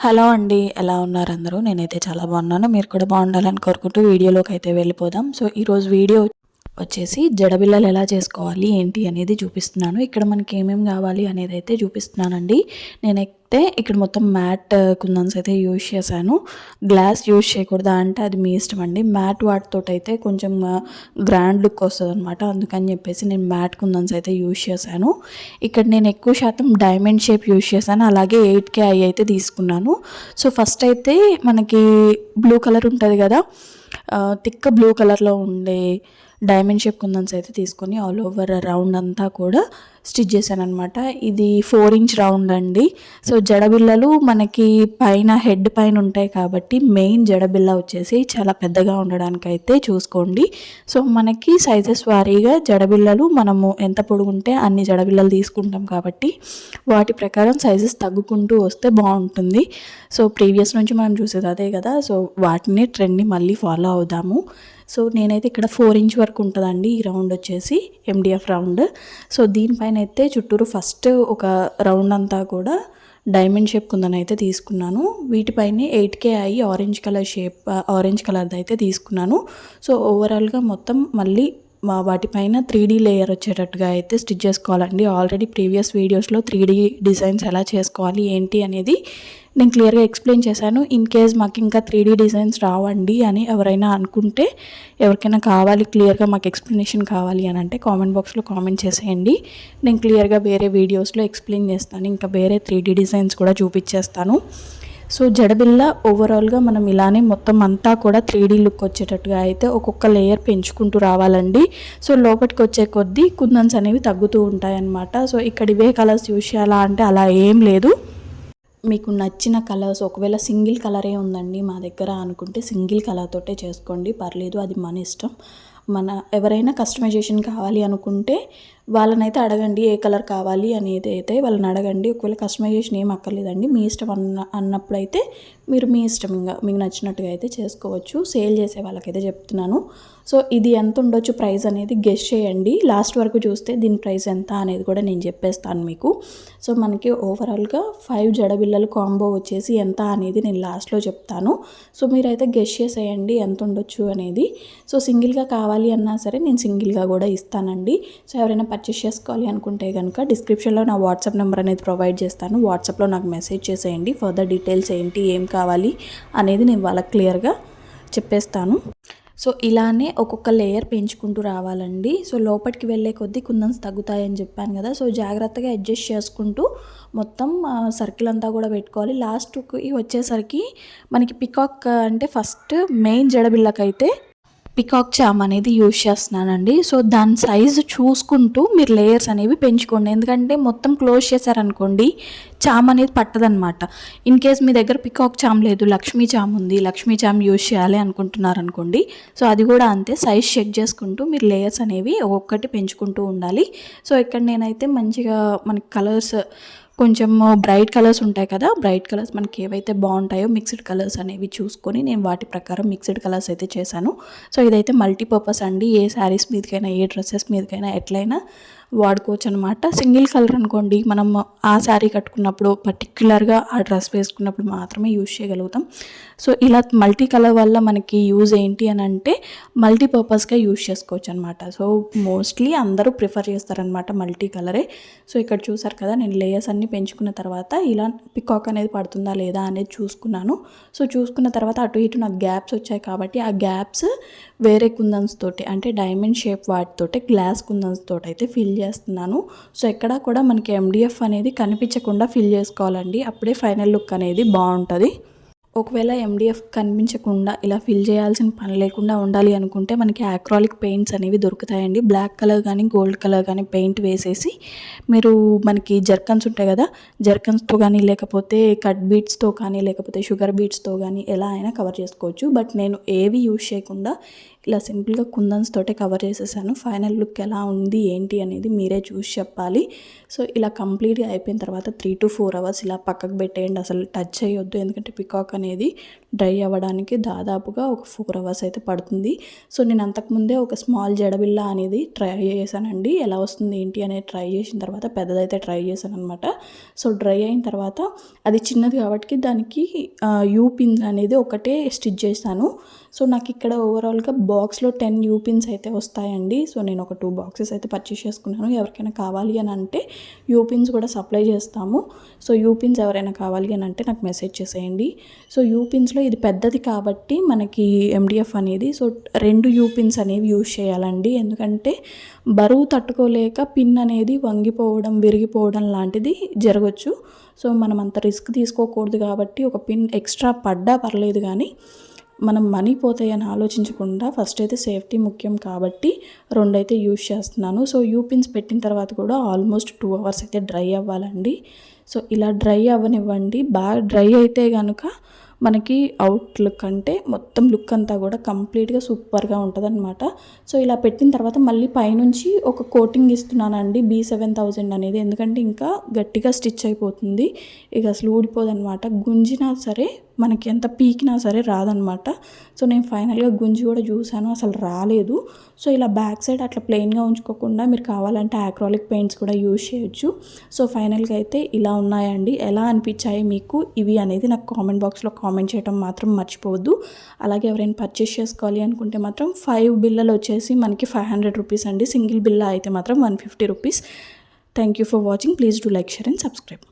Hello అండి, ఎలా ఉన్నారు అందరూ? నేనైతే చాలా బాగున్నాను. మీరు కూడా బాగుండాలని కోరుకుంటూ వీడియోలోకి అయితే వెళ్ళిపోదాం. సో ఈరోజు వీడియో వచ్చేసి జడబిళ్ళలు ఎలా చేసుకోవాలి ఏంటి అనేది చూపిస్తున్నాను. ఇక్కడ మనకి ఏమేమి కావాలి అనేది అయితే చూపిస్తున్నానండి. నేనైతే ఇక్కడ మొత్తం మ్యాట్ కుందన్స్ అయితే యూజ్ చేశాను. గ్లాస్ యూజ్ చేయకూడదా అంటే అది మీ ఇష్టం అండి. మ్యాట్ వాటితో అయితే కొంచెం గ్రాండ్ లుక్ వస్తుంది అనమాట. అందుకని చెప్పేసి నేను మ్యాట్ కుందన్స్ అయితే యూజ్ చేశాను. ఇక్కడ నేను ఎక్కువ శాతం డైమండ్ షేప్ యూజ్ చేశాను. అలాగే 8K అయితే తీసుకున్నాను. సో ఫస్ట్ అయితే మనకి బ్లూ కలర్ ఉంటుంది కదా, థిక్ బ్లూ కలర్లో ఉండే డైమండ్ షేప్ కుందన్స్ అయితే తీసుకొని ఆల్ ఓవర్ రౌండ్ అంతా కూడా స్టిచ్ చేశాను అనమాట. ఇది 4 ఇంచ్ రౌండ్ అండి. సో జడబిళ్ళలు మనకి పైన హెడ్ పైన ఉంటాయి కాబట్టి మెయిన్ జడబిళ్ళ వచ్చేసి చాలా పెద్దగా ఉండడానికి అయితే చూసుకోండి. సో మనకి సైజెస్ వారీగా జడబిళ్ళలు మనము ఎంత పొడుగుంటే అన్ని జడబిళ్ళలు తీసుకుంటాం కాబట్టి వాటి ప్రకారం సైజెస్ తగ్గుకుంటూ వస్తే బాగుంటుంది. సో ప్రీవియస్ నుంచి మనం చూసేది అదే కదా. సో వాటిని ట్రెండ్ని మళ్ళీ ఫాలో అవుదాము. సో నేనైతే ఇక్కడ 4 ఇంచ్ వరకు ఉంటుందండి ఈ రౌండ్ వచ్చేసి MDF రౌండ్. సో దీనిపైన అయితే చుట్టూరు ఫస్ట్ ఒక రౌండ్ అంతా కూడా డైమండ్ షేప్ కుందని అయితే తీసుకున్నాను. వీటిపైనే 8K orange colour shape orange కలర్ది అయితే తీసుకున్నాను. సో ఓవరాల్గా మొత్తం మళ్ళీ వాటిపైన 3D లేయర్ వచ్చేటట్టుగా అయితే స్టిచ్ చేసుకోవాలండి. ఆల్రెడీ ప్రీవియస్ వీడియోస్లో 3D డిజైన్స్ ఎలా చేసుకోవాలి ఏంటి అనేది నేను క్లియర్గా ఎక్స్ప్లెయిన్ చేశాను. ఇన్ కేస్ మాకు ఇంకా 3D డిజైన్స్ రావండి అని ఎవరైనా అనుకుంటే, ఎవరికైనా కావాలి క్లియర్గా మాకు ఎక్స్ప్లెనేషన్ కావాలి అని అంటే కామెంట్ బాక్స్లో కామెంట్ చేసేయండి. నేను క్లియర్గా వేరే వీడియోస్లో ఎక్స్ప్లెయిన్ చేస్తాను. ఇంకా వేరే 3D డిజైన్స్ కూడా చూపించేస్తాను. సో జడబిళ్ళ ఓవరాల్గా మనం ఇలానే మొత్తం అంతా కూడా 3D లుక్ వచ్చేటట్టుగా అయితే ఒక్కొక్క లేయర్ పెంచుకుంటూ రావాలండి. సో లోపలికి వచ్చే కొద్దీ కుందన్స్ అనేవి తగ్గుతూ ఉంటాయన్నమాట. సో ఇక్కడ ఇవే కలర్స్ యూజ్ చేయాలా అంటే అలా ఏం లేదు. మీకు నచ్చిన కలర్స్, ఒకవేళ సింగిల్ కలరే ఉందండి మా దగ్గర అనుకుంటే సింగిల్ కలర్ తోటే చేసుకోండి, పర్లేదు, అది మన ఇష్టం. ఎవరైనా కస్టమైజేషన్ కావాలి అనుకుంటే వాళ్ళనైతే అడగండి ఏ కలర్ కావాలి అనేది అయితే వాళ్ళని అడగండి. ఒకవేళ కస్టమైజేషన్ ఏం అక్కర్లేదండి, మీ ఇష్టం అన్నప్పుడైతే మీరు మీ ఇష్టం ఇంకా మీకు నచ్చినట్టుగా అయితే చేసుకోవచ్చు. సేల్ చేసే వాళ్ళకైతే చెప్తున్నాను. సో ఇది ఎంత ఉండొచ్చు ప్రైస్ అనేది గెస్ చేయండి. లాస్ట్ వరకు చూస్తే దీని ప్రైస్ ఎంత అనేది కూడా నేను చెప్పేస్తాను మీకు. సో మనకి ఓవరాల్గా 5 జడబిళ్ళలు కాంబో వచ్చేసి ఎంత అనేది నేను లాస్ట్లో చెప్తాను. సో మీరైతే గెస్ చేసేయండి ఎంత ఉండొచ్చు అనేది. సో సింగిల్గా కావాలి అన్నా సరే నేను సింగిల్గా కూడా ఇస్తానండి. సో ఎవరైనా పర్చేస్ చేసుకోవాలి అనుకుంటే కనుక డిస్క్రిప్షన్లో నా వాట్సాప్ నెంబర్ అనేది ప్రొవైడ్ చేస్తాను. వాట్సాప్లో నాకు మెసేజ్ చేసేయండి. ఫర్దర్ డీటెయిల్స్ ఏంటి ఏం కావాలి అనేది నేను వాళ్ళకి క్లియర్గా చెప్పేస్తాను. సో ఇలానే ఒక్కొక్క లేయర్ పెంచుకుంటూ రావాలండి. సో లోపలికి వెళ్ళే కొద్దీ కుందన్స్ తగ్గుతాయని చెప్పాను కదా. సో జాగ్రత్తగా అడ్జస్ట్ చేసుకుంటూ మొత్తం సర్కిల్ అంతా కూడా పెట్టుకోవాలి. లాస్ట్కి వచ్చేసరికి మనకి పికాక్ అంటే ఫస్ట్ మెయిన్ జడబిళ్ళకైతే పికాక్ చామ్ అనేది యూజ్ చేస్తున్నానండి. సో దాని సైజు చూసుకుంటూ మీరు లేయర్స్ అనేవి పెంచుకోండి. ఎందుకంటే మొత్తం క్లోజ్ చేశారనుకోండి చామ్ అనేది పట్టదనమాట. ఇన్ కేస్ మీ దగ్గర పికాక్ చామ్ లేదు, లక్ష్మీ చామ్ ఉంది, లక్ష్మీ చామ్ యూజ్ చేయాలి అనుకుంటున్నారనుకోండి, సో అది కూడా అంతే, సైజ్ చెక్ చేసుకుంటూ మీరు లేయర్స్ అనేవి ఒక్కొక్కటి పెంచుకుంటూ ఉండాలి. సో ఇక్కడ నేనైతే మంచిగా మనకి కలర్స్ కొంచెం బ్రైట్ కలర్స్ ఉంటాయి కదా, బ్రైట్ కలర్స్ మనకి ఏవైతే బాగుంటాయో మిక్స్డ్ కలర్స్ అనేవి చూసుకొని నేను వాటి ప్రకారం మిక్స్డ్ కలర్స్ అయితే చేశాను. సో ఇదైతే మల్టీపర్పస్ అండి. ఏ శారీస్ మీదకైనా ఏ డ్రెస్సెస్ మీదకైనా ఎట్లయినా వాడుకోవచ్చు అనమాట. సింగిల్ కలర్ అనుకోండి, మనం ఆ శారీ కట్టుకున్నప్పుడు పర్టిక్యులర్గా ఆ డ్రెస్ వేసుకున్నప్పుడు మాత్రమే యూజ్ చేయగలుగుతాం. సో ఇలా మల్టీ కలర్ వల్ల మనకి యూజ్ ఏంటి అని అంటే మల్టీపర్పస్గా యూజ్ చేసుకోవచ్చు అనమాట. సో మోస్ట్లీ అందరూ ప్రిఫర్ చేస్తారనమాట మల్టీ కలరే. సో ఇక్కడ చూసారు కదా, నేను లేయర్స్ అన్నీ పెంచుకున్న తర్వాత ఇలా పికాక్ అనేది పడుతుందా లేదా అనేది చూసుకున్నాను. సో చూసుకున్న తర్వాత అటు ఇటు నాకు గ్యాప్స్ వచ్చాయి కాబట్టి ఆ గ్యాప్స్ వేరే కుందన్స్ తోటి అంటే డైమండ్ షేప్ వాటితోటి గ్లాస్ కుందన్స్ తోటి అయితే ఫిల్ చేస్తున్నాను. సో ఎక్కడా కూడా మనకి MDF అనేది కనిపించకుండా ఫిల్ చేసుకోవాలండి. అప్పుడే ఫైనల్ లుక్ అనేది బాగుంటుంది. ఒకవేళ MDF కనిపించకుండా ఇలా ఫిల్ చేయాల్సిన పని లేకుండా ఉండాలి అనుకుంటే మనకి అక్రాలిక్ పెయింట్స్ అనేవి దొరుకుతాయండి. బ్లాక్ కలర్ కానీ గోల్డ్ కలర్ కానీ పెయింట్ వేసేసి మీరు మనకి జర్కన్స్ ఉంటాయి కదా, జర్కన్స్తో కానీ లేకపోతే కట్ బీట్స్తో కానీ లేకపోతే షుగర్ బీట్స్తో కానీ ఎలా అయినా కవర్ చేసుకోవచ్చు. బట్ నేను ఏవి యూజ్ చేయకుండా ఇలా సింపుల్గా కుందన్స్ తోటే కవర్ చేసేసాను. ఫైనల్ లుక్ ఎలా ఉంది ఏంటి అనేది మీరే చూసి చెప్పాలి. సో ఇలా కంప్లీట్గా అయిపోయిన తర్వాత 3 to 4 అవర్స్ ఇలా పక్కకు పెట్టేయండి. అసలు టచ్ చేయొద్దు, ఎందుకంటే పికాక్ అనేది డ్రై అవ్వడానికి దాదాపుగా ఒక 4 అవర్స్ అయితే పడుతుంది. సో నేను అంతకుముందే ఒక స్మాల్ జడబిల్ల అనేది ట్రై చేశానండి. ఎలా వస్తుంది ఏంటి అనేది ట్రై చేసిన తర్వాత పెద్దదైతే ట్రై చేశాను అనమాట. సో డ్రై అయిన తర్వాత అది చిన్నది కాబట్టి దానికి యూ పిన్ అనేది ఒకటే స్టిచ్ చేశాను. సో నాకు ఇక్కడ ఓవరాల్గా బాక్స్లో 10 యూ పిన్స్ అయితే వస్తాయండి. సో నేను ఒక 2 బాక్సెస్ అయితే పర్చేస్ చేసుకున్నాను. ఎవరికైనా కావాలి అని అంటే యూ పిన్స్ కూడా సప్లై చేస్తాము. సో యూ పిన్స్ ఎవరైనా కావాలి అని అంటే నాకు మెసేజ్ చేసేయండి. సో యూ పిన్స్లో ఇది పెద్దది కాబట్టి మనకి ఎండిఎఫ్ అనేది, సో 2 యూ పిన్స్ అనేవి యూజ్ చేయాలండి. ఎందుకంటే బరువు తట్టుకోలేక పిన్ అనేది వంగిపోవడం విరిగిపోవడం లాంటిది జరగచ్చు. సో మనం అంత రిస్క్ తీసుకోకూడదు కాబట్టి ఒక పిన్ ఎక్స్ట్రా పడ్డా పర్లేదు, కానీ మనం మనీ పోతాయని ఆలోచించకుండా ఫస్ట్ అయితే సేఫ్టీ ముఖ్యం కాబట్టి 2 అయితే యూజ్ చేస్తున్నాను. సో యూ పిన్స్ పెట్టిన తర్వాత కూడా ఆల్మోస్ట్ 2 అవర్స్ అయితే డ్రై అవ్వాలండి. సో ఇలా డ్రై అవ్వనివ్వండి. బాగా డ్రై అయితే కనుక మనకి అవుట్ లుక్ అంటే మొత్తం లుక్ అంతా కూడా కంప్లీట్గా సూపర్గా ఉంటుందన్నమాట. సో ఇలా పెట్టిన తర్వాత మళ్ళీ పైనుంచి ఒక కోటింగ్ ఇస్తున్నానండి, B7000 అనేది. ఎందుకంటే ఇంకా గట్టిగా స్టిచ్ అయిపోతుంది, ఇక అసలు ఊడిపోదన్నమాట. గుంజినా సరే మనకి ఎంత పీకినా సరే రాదనమాట. సో నేను ఫైనల్గా గుంజి కూడా చూసాను, అసలు రాలేదు. సో ఇలా బ్యాక్ సైడ్ అట్లా ప్లెయిన్గా ఉంచుకోకుండా మీరు కావాలంటే యాక్రాలిక్ పెయింట్స్ కూడా యూజ్ చేయొచ్చు. సో ఫైనల్గా అయితే ఇలా ఉన్నాయండి. ఎలా అనిపించాయి మీకు ఇవి అనేది నాకు కామెంట్ బాక్స్లో కామెంట్ చేయడం మాత్రం మర్చిపోవద్దు. అలాగే ఎవరైనా పర్చేస్ చేసుకోవాలి అనుకుంటే మాత్రం 5 బిల్లలు వచ్చేసి మనకి 500 రూపీస్ అండి. సింగిల్ బిల్ల అయితే మాత్రం 150 rupees. Thank you for watching. Please do like, share and subscribe.